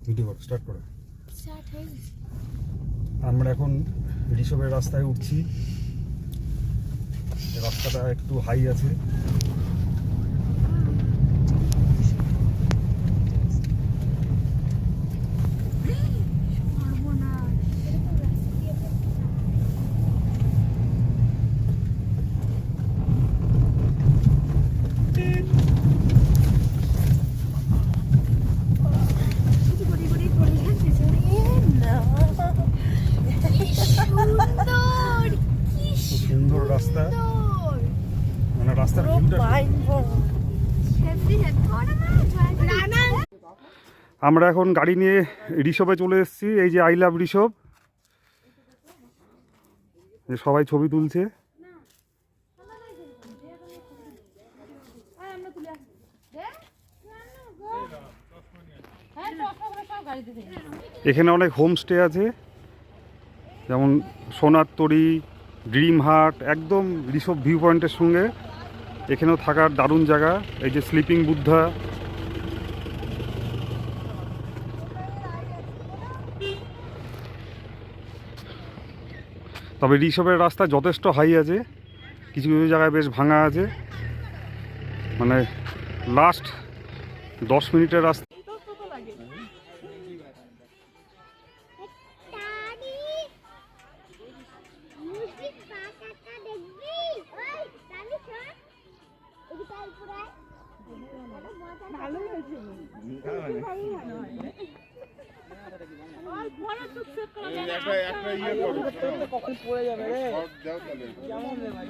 Video start করো। আমরা এখন ঋষভের রাস্তায় উঠছি। রাস্তাটা একটু হাই আছে। সুন্দর রাস্তা, মানে রাস্তার আমরা এখন গাড়ি নিয়ে ঋষভে চলে এসেছি। এই যে আই লাভ ঋষভ, সবাই ছবি তুলছে। এখানে অনেক হোমস্টে আছে, যেমন সোনার তরী, ড্রিম হাট, একদম ঋষভ ভিউ পয়েন্টের সঙ্গে। এখানেও থাকার দারুণ জায়গা। এই যে স্লিপিং বুদ্ধা, তবে ঋষভের রাস্তা যথেষ্ট হাই আছে, কিছু কিছু জায়গায় বেশ ভাঙা আছে। মানে লাস্ট 10 মিনিটের রাস্তা। কখন পড়ে যাবে রে, কেমন রে ভাই?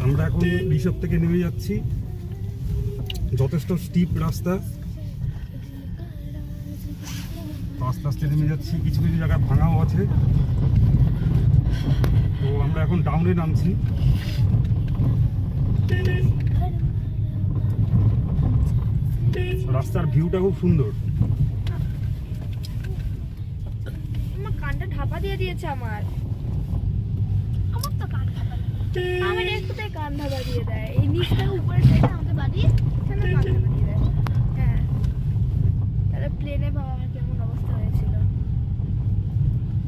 আমরা এখন ঋষভ থেকে নেমে যাচ্ছি। যথেষ্ট স্টিপ রাস্তা, আস্তে আস্তে নেমে যাচ্ছি। কিছু কিছু জায়গায় ভাঙাও আছে। তো আমরা এখন ডাউনে নামছি। রাস্তার ভিউটা খুব সুন্দর। আমার কানটা ঢাপা দিয়ে দিয়েছে। আমার তো কান ঢাপা, আমার একটুতেই কান ঢাপা দিয়ে দেয়। এই নিচটা উপরে আমাকে বাড়িয়ে কান ঢাপা দিয়ে দেয়। হ্যাঁ, তাহলে প্লেনে পাওয়া